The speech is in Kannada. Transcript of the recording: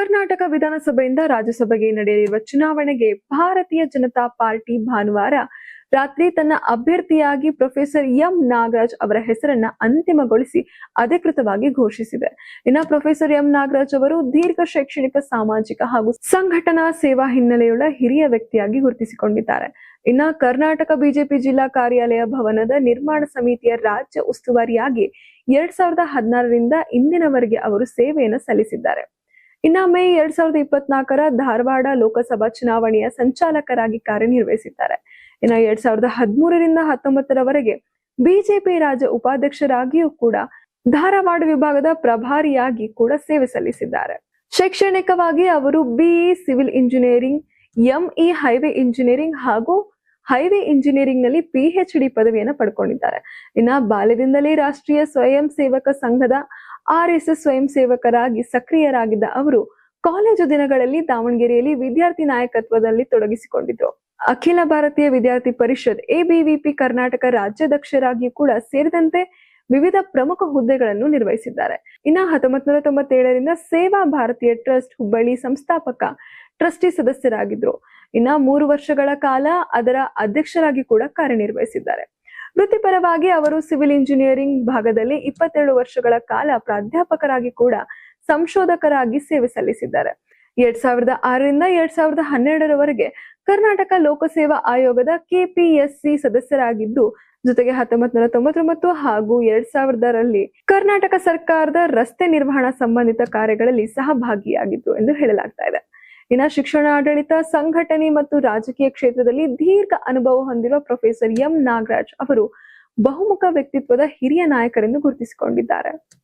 ಕರ್ನಾಟಕ ವಿಧಾನಸಭೆಯಿಂದ ರಾಜ್ಯಸಭೆಗೆ ನಡೆಯಲಿರುವ ಚುನಾವಣೆಗೆ ಭಾರತೀಯ ಜನತಾ ಪಾರ್ಟಿ ಭಾನುವಾರ ರಾತ್ರಿ ತನ್ನ ಅಭ್ಯರ್ಥಿಯಾಗಿ ಪ್ರೊಫೆಸರ್ ಎಂ ನಾಗರಾಜ್ ಅವರ ಹೆಸರನ್ನ ಅಂತಿಮಗೊಳಿಸಿ ಅಧಿಕೃತವಾಗಿ ಘೋಷಿಸಿದೆ. ಇನ್ನು ಪ್ರೊಫೆಸರ್ ಎಂ ನಾಗರಾಜ್ ಅವರು ದೀರ್ಘ ಶೈಕ್ಷಣಿಕ, ಸಾಮಾಜಿಕ ಹಾಗೂ ಸಂಘಟನಾ ಸೇವಾ ಹಿನ್ನೆಲೆಯುಳ್ಳ ಹಿರಿಯ ವ್ಯಕ್ತಿಯಾಗಿ ಗುರುತಿಸಿಕೊಂಡಿದ್ದಾರೆ. ಇನ್ನ ಕರ್ನಾಟಕ ಬಿಜೆಪಿ ಜಿಲ್ಲಾ ಕಾರ್ಯಾಲಯ ಭವನದ ನಿರ್ಮಾಣ ಸಮಿತಿಯ ರಾಜ್ಯ ಉಸ್ತುವಾರಿಯಾಗಿ 2016ರಿಂದ ಇಂದಿನವರೆಗೆ ಅವರು ಸೇವೆಯನ್ನು ಸಲ್ಲಿಸಿದ್ದಾರೆ. ಇನ್ನ ಮೇ 2024ರ ಧಾರವಾಡ ಲೋಕಸಭಾ ಚುನಾವಣೆಯ ಸಂಚಾಲಕರಾಗಿ ಕಾರ್ಯನಿರ್ವಹಿಸಿದ್ದಾರೆ. ಇನ್ನ 2013ರಿಂದ 19ರವರೆಗೆ ಬಿಜೆಪಿ ರಾಜ್ಯ ಉಪಾಧ್ಯಕ್ಷರಾಗಿಯೂ ಕೂಡ ಧಾರವಾಡ ವಿಭಾಗದ ಪ್ರಭಾರಿಯಾಗಿ ಕೂಡ ಸೇವೆ ಸಲ್ಲಿಸಿದ್ದಾರೆ. ಶೈಕ್ಷಣಿಕವಾಗಿ ಅವರು BE civil engineering, M E highway engineering ಹಾಗೂ ಹೈವೇ ಇಂಜಿನಿಯರಿಂಗ್ ನಲ್ಲಿ PhD ಪದವಿಯನ್ನು ಪಡ್ಕೊಂಡಿದ್ದಾರೆ. ಇನ್ನ ಬಾಲ್ಯದಿಂದಲೇ ರಾಷ್ಟ್ರೀಯ ಸ್ವಯಂ ಸೇವಕ ಸಂಘದ RSS ಸ್ವಯಂ ಸೇವಕರಾಗಿ ಸಕ್ರಿಯರಾಗಿದ್ದ ಅವರು ಕಾಲೇಜು ದಿನಗಳಲ್ಲಿ ದಾವಣಗೆರೆಯಲ್ಲಿ ವಿದ್ಯಾರ್ಥಿ ನಾಯಕತ್ವದಲ್ಲಿ ತೊಡಗಿಸಿಕೊಂಡಿದ್ರು. ಅಖಿಲ ಭಾರತೀಯ ವಿದ್ಯಾರ್ಥಿ ಪರಿಷತ್ ABVP ಕರ್ನಾಟಕ ರಾಜ್ಯಾಧ್ಯಕ್ಷರಾಗಿ ಕೂಡ ಸೇರಿದಂತೆ ವಿವಿಧ ಪ್ರಮುಖ ಹುದ್ದೆಗಳನ್ನು ನಿರ್ವಹಿಸಿದ್ದಾರೆ. ಇನ್ನ 1997ರಿಂದ ಸೇವಾ ಭಾರತೀಯ ಟ್ರಸ್ಟ್ ಹುಬ್ಬಳ್ಳಿ ಸಂಸ್ಥಾಪಕ ಟ್ರಸ್ಟಿ ಸದಸ್ಯರಾಗಿದ್ರು. ಇನ್ನ 3 ವರ್ಷಗಳ ಕಾಲ ಅದರ ಅಧ್ಯಕ್ಷರಾಗಿ ಕೂಡ ಕಾರ್ಯನಿರ್ವಹಿಸಿದ್ದಾರೆ. ವೃತ್ತಿಪರವಾಗಿ ಅವರು ಸಿವಿಲ್ ಇಂಜಿನಿಯರಿಂಗ್ ಭಾಗದಲ್ಲಿ 22 ವರ್ಷಗಳ ಕಾಲ ಪ್ರಾಧ್ಯಾಪಕರಾಗಿ ಕೂಡ ಸಂಶೋಧಕರಾಗಿ ಸೇವೆ ಸಲ್ಲಿಸಿದ್ದಾರೆ. 2006ರಿಂದ 2012ರವರೆಗೆ ಕರ್ನಾಟಕ ಲೋಕಸೇವಾ ಆಯೋಗದ KPSC ಸದಸ್ಯರಾಗಿದ್ದು, ಜೊತೆಗೆ 1999 ಹಾಗೂ 2000ರಲ್ಲಿ ಕರ್ನಾಟಕ ಸರ್ಕಾರದ ರಸ್ತೆ ನಿರ್ವಹಣಾ ಸಂಬಂಧಿತ ಕಾರ್ಯಗಳಲ್ಲಿ ಸಹಭಾಗಿಯಾಗಿದ್ರು ಎಂದು ಹೇಳಲಾಗ್ತಾ ಇದೆ. ಇನ್ನ ಶಿಕ್ಷಣ, ಆಡಳಿತ, ಸಂಘಟನೆ ಮತ್ತು ರಾಜಕೀಯ ಕ್ಷೇತ್ರದಲ್ಲಿ ದೀರ್ಘ ಅನುಭವ ಹೊಂದಿರುವ ಪ್ರೊಫೆಸರ್ ಎಂ ನಾಗರಾಜ್ ಅವರು ಬಹುಮುಖ ವ್ಯಕ್ತಿತ್ವದ ಹಿರಿಯ ನಾಯಕರೆಂದು ಗುರುತಿಸಿಕೊಂಡಿದ್ದಾರೆ.